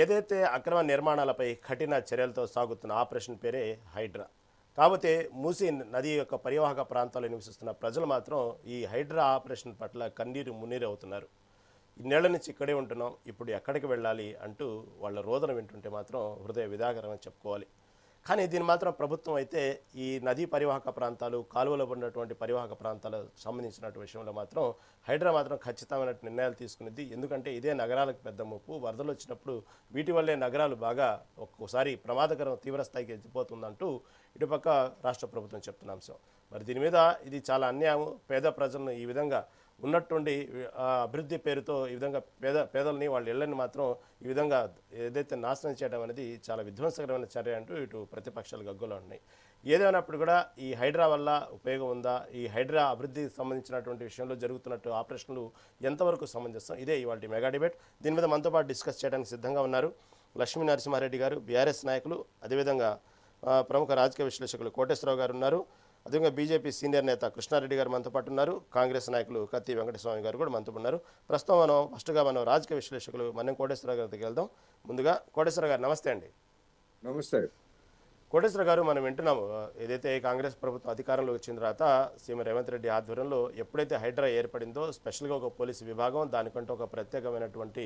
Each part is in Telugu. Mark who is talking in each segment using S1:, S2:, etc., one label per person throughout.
S1: ఏదైతే అక్రమ నిర్మాణాలపై కఠిన చర్యలతో సాగుతున్న ఆపరేషన్ పేరే హైడ్రా. కాకపోతే మూసీ నది యొక్క పరివాహక ప్రాంతాల్లో నివసిస్తున్న ప్రజలు మాత్రం ఈ హైడ్రా ఆపరేషన్ పట్ల కన్నీరు మున్నీరు అవుతున్నారు. ఇన్నేళ్ల నుంచి ఇక్కడే ఉంటున్నాం, ఇప్పుడు ఎక్కడికి వెళ్ళాలి అంటూ వాళ్ళ రోదన వింటుంటే మాత్రం హృదయ విదాకరమని చెప్పుకోవాలి. కానీ దీని మాత్రం ప్రభుత్వం అయితే ఈ నదీ పరివాహక ప్రాంతాలు, కాలువలో ఉన్నటువంటి పరివాహక ప్రాంతాలకు సంబంధించినటువంటి విషయంలో మాత్రం హైడ్రా మాత్రం ఖచ్చితమైన నిర్ణయాలు తీసుకునేది. ఎందుకంటే ఇదే నగరాలకు పెద్ద ముప్పు. వరదలు వచ్చినప్పుడు వీటి వల్లే నగరాలు బాగా ఒక్కోసారి ప్రమాదకరం తీవ్రస్థాయికి ఎత్తిపోతుందంటూ ఇటుపక్క రాష్ట్ర ప్రభుత్వం చెప్తున్న అంశం. మరి దీని మీద ఇది చాలా అన్యాయం. పేద ప్రజలను ఈ విధంగా ఉన్నట్టుండి అభివృద్ధి పేరుతో ఈ విధంగా పేదలని వాళ్ళ ఇళ్లని మాత్రం ఈ విధంగా ఏదైతే నాశనం చేయడం అనేది చాలా విధ్వంసకరమైన చర్య అంటూ ఇటు ప్రతిపక్షాలు గగ్గోలు ఉన్నాయి. ఏదైనప్పుడు కూడా ఈ హైడ్రా వల్ల ఉపయోగం ఉందా, ఈ హైడ్రా అభివృద్ధికి సంబంధించినటువంటి విషయంలో జరుగుతున్నట్టు ఆపరేషన్లు ఎంతవరకు సమంజసం, ఇదే ఇవాళ మెగా డిబేట్. దీని మీద మనతో పాటు డిస్కస్ చేయడానికి సిద్ధంగా ఉన్నారు లక్ష్మీ నరసింహారెడ్డి గారు, బీఆర్ఎస్ నాయకులు, అదేవిధంగా ప్రముఖ రాజకీయ విశ్లేషకులు కోటేశ్వరరావు గారు ఉన్నారు, అదేవిధంగా బీజేపీ సీనియర్ నేత కృష్ణారెడ్డి గారు మనతో పాటు ఉన్నారు, కాంగ్రెస్ నాయకులు కత్తి వెంకటస్వామి గారు కూడా మనతో ఉన్నారు. ప్రస్తుతం ఫస్ట్గా మనం రాజకీయ విశ్లేషకులు మనం కోటేశ్వరరావు గారి దగ్గరికి వెళ్దాం. ముందుగా కోటేశ్వరరావు గారు నమస్తే అండి.
S2: నమస్తే
S1: కోటేశ్వరరావు గారు, మనం వింటున్నాము ఏదైతే కాంగ్రెస్ ప్రభుత్వం అధికారంలో వచ్చిన తర్వాత సీఎం రేవంత్ రెడ్డి ఆధ్వర్యంలో ఎప్పుడైతే హైడ్రా ఏర్పడిందో స్పెషల్గా ఒక పోలీసు విభాగం, దానికంటే ఒక ప్రత్యేకమైనటువంటి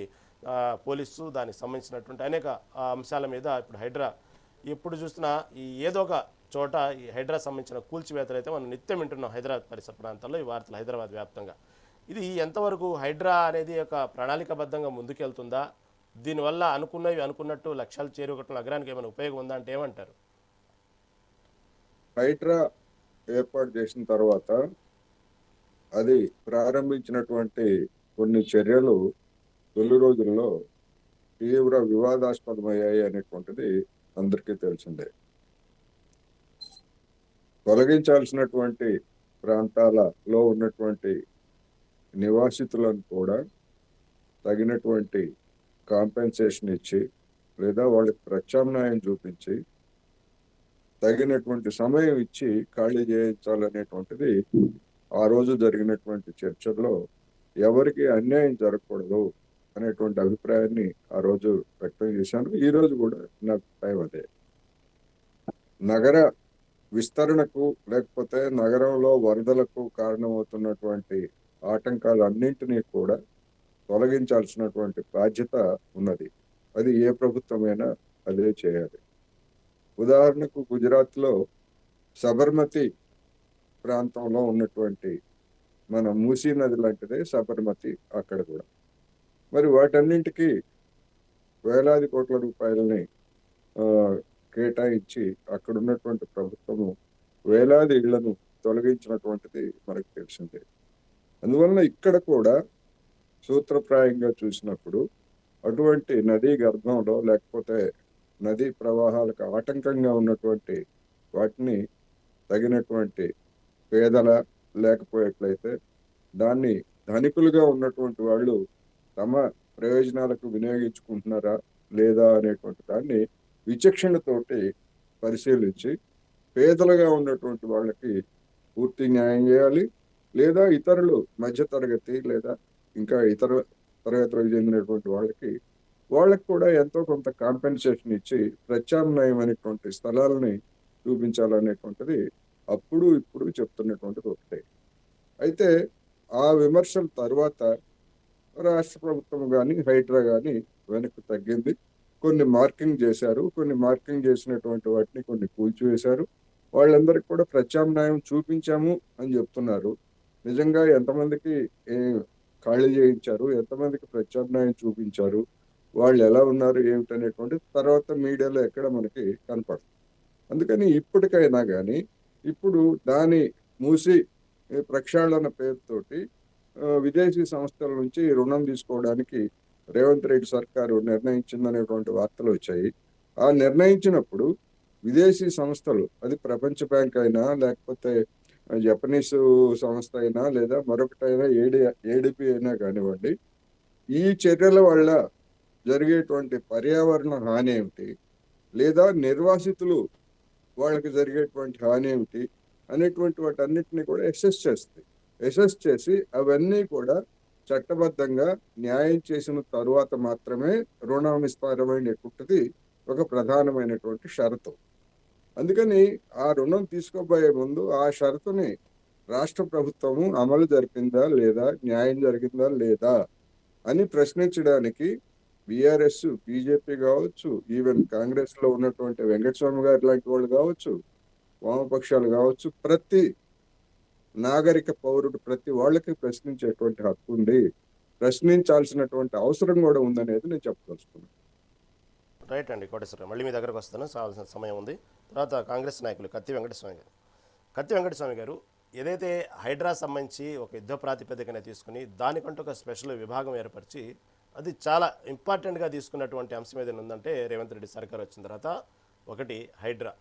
S1: పోలీసు, దానికి సంబంధించినటువంటి అనేక అంశాల మీద ఇప్పుడు హైడ్రా ఎప్పుడు చూసినా ఏదో ఒక చోట ఈ హైడ్రా సంబంధించిన కూల్చివేతలు అయితే మనం నిత్యం వింటున్నాం హైదరాబాద్ పరిసర ప్రాంతాల్లో, ఈ వార్తలు హైదరాబాద్ వ్యాప్తంగా. ఇది ఎంతవరకు హైడ్రా అనేది ఒక ప్రణాళికాబద్ధంగా ముందుకెళ్తుందా, దీనివల్ల అనుకున్నవి అనుకున్నట్టు లక్ష్యాలు చేరుకోవటం నగరానికి ఏమైనా ఉపయోగం ఉందా అంటే ఏమంటారు?
S2: హైడ్రా ఏర్పాటు చేసిన తర్వాత అది ప్రారంభించినటువంటి కొన్ని చర్యలు తొలి రోజుల్లో తీవ్ర వివాదాస్పదమయ్యాయి అనేటువంటిది అందరికీ తెలిసిందే. తొలగించాల్సినటువంటి ప్రాంతాలలో ఉన్నటువంటి నివాసితులను కూడా తగినటువంటి కాంపెన్సేషన్ ఇచ్చి లేదా వాళ్ళకి ప్రత్యామ్నాయం చూపించి తగినటువంటి సమయం ఇచ్చి ఖాళీ చేయించాలనేటువంటిది ఆ రోజు జరిగినటువంటి చర్చల్లో ఎవరికి అన్యాయం జరగకూడదు అనేటువంటి అభిప్రాయాన్ని ఆ రోజు వ్యక్తం చేశాను. ఈ రోజు కూడా నా అభిప్రాయం అదే. నగర విస్తరణకు లేకపోతే నగరంలో వరదలకు కారణమవుతున్నటువంటి ఆటంకాలన్నింటినీ కూడా తొలగించాల్సినటువంటి బాధ్యత ఉన్నది. అది ఏ ప్రభుత్వమైనా అదే చేయాలి. ఉదాహరణకు గుజరాత్లో సబర్మతి ప్రాంతంలో ఉన్నటువంటి మన మూసీ నది లాంటిదే సబర్మతి, అక్కడ కూడా మరి వాటన్నింటికి వేలాది కోట్ల రూపాయలని కేటాయించి అక్కడ ఉన్నటువంటి ప్రభుత్వము వేలాది ఇళ్లను తొలగించినటువంటిది మనకు తెలిసిందే. అందువలన ఇక్కడ కూడా సూత్రప్రాయంగా చూసినప్పుడు అటువంటి నదీ గర్భంలో లేకపోతే నదీ ప్రవాహాలకు ఆటంకంగా ఉన్నటువంటి వాటిని తగినటువంటి పేదల లేకపోయేట్లయితే దాన్ని ధనికులుగా ఉన్నటువంటి వాళ్ళు తమ ప్రయోజనాలకు వినియోగించుకుంటున్నారా లేదా అనేటువంటి దాన్ని విచక్షణతోటి పరిశీలించి పేదలుగా ఉన్నటువంటి వాళ్ళకి పూర్తి న్యాయం చేయాలి. లేదా ఇతరులు మధ్యతరగతి లేదా ఇంకా ఇతర తరగతులకు చెందినటువంటి వాళ్ళకి కూడా ఎంతో కొంత కాంపెన్సేషన్ ఇచ్చి ప్రత్యామ్నాయం అనేటువంటి స్థలాలని చూపించాలనేటువంటిది అప్పుడు ఇప్పుడు చెప్తున్నటువంటిది ఒకటే. అయితే ఆ విమర్శల తర్వాత రాష్ట్ర ప్రభుత్వం కానీ హైడ్రా కానీ వెనక్కి తగ్గింది. కొన్ని మార్కింగ్ చేశారు, కొన్ని మార్కింగ్ చేసినటువంటి వాటిని కొన్ని కూల్చివేశారు. వాళ్ళందరికీ కూడా ప్రత్యామ్నాయం చూపించాము అని చెప్తున్నారు. నిజంగా ఎంతమందికి ఖాళీ చేయించారు, ఎంతమందికి ప్రత్యామ్నాయం చూపించారు, వాళ్ళు ఎలా ఉన్నారు ఏమిటనేటువంటి తర్వాత మీడియాలో ఎక్కడ మనకి కనపడదు. అందుకని ఇప్పటికైనా కానీ ఇప్పుడు దాని మూసి ప్రక్షాళన పేరుతోటి విదేశీ సంస్థల నుంచి రుణం తీసుకోవడానికి రేవంత్ రెడ్డి సర్కారు నిర్ణయించిందనేటువంటి వార్తలు వచ్చాయి. ఆ నిర్ణయించినప్పుడు విదేశీ సంస్థలు, అది ప్రపంచ బ్యాంక్ అయినా లేకపోతే జపనీస్ సంస్థ అయినా లేదా మరొకటైనా ఏడిపి అయినా కానివ్వండి, ఈ చర్యల వల్ల జరిగేటువంటి పర్యావరణ హాని ఏమిటి లేదా నిర్వాసితులు వాళ్ళకి జరిగేటువంటి హాని ఏమిటి అనేటువంటి వాటన్నిటిని కూడా అసెస్ చేస్తుంది. అసెస్ చేసి అవన్నీ కూడా చట్టబద్ధంగా న్యాయం చేసిన తరువాత మాత్రమే రుణం ఇస్తారనేటువంటిది ఒక ప్రధానమైనటువంటి షరతు. అందుకని ఆ రుణం తీసుకోబోయే ముందు ఆ షరతుని రాష్ట్ర ప్రభుత్వము అమలు జరిపిందా లేదా, న్యాయం జరిగిందా లేదా అని ప్రశ్నించడానికి బీఆర్ఎస్, బీజేపీ కావచ్చు, ఈవెన్ కాంగ్రెస్ లో ఉన్నటువంటి వెంకటస్వామి గారు లాంటి వాళ్ళు కావచ్చు, వామపక్షాలు కావచ్చు, ప్రతి నాగరిక పౌరుడు ప్రతి వాళ్ళకి ప్రశ్నించేటువంటి హక్కు ఉంది. ప్రశ్నించాల్సినటువంటి అవసరం కూడా ఉందనేది నేను చెప్పదలుచుకున్నాను.
S1: రైట్ అండి కోటేశ్వరరావు, మళ్ళీ మీ దగ్గరకు వస్తాను, చాలాసిన సమయం ఉంది. తర్వాత కాంగ్రెస్ నాయకులు కత్తి వెంకటస్వామి గారు. కత్తి వెంకటస్వామి గారు, ఏదైతే హైడ్రా సంబంధించి ఒక యుద్ధ ప్రాతిపదికన తీసుకుని దానికంటూ ఒక స్పెషల్ విభాగం ఏర్పరిచి అది చాలా ఇంపార్టెంట్గా తీసుకున్నటువంటి అంశం ఏదైనా ఉందంటే రేవంత్ రెడ్డి సర్కార్ వచ్చిన తర్వాత ఒకటి హైడ్రా.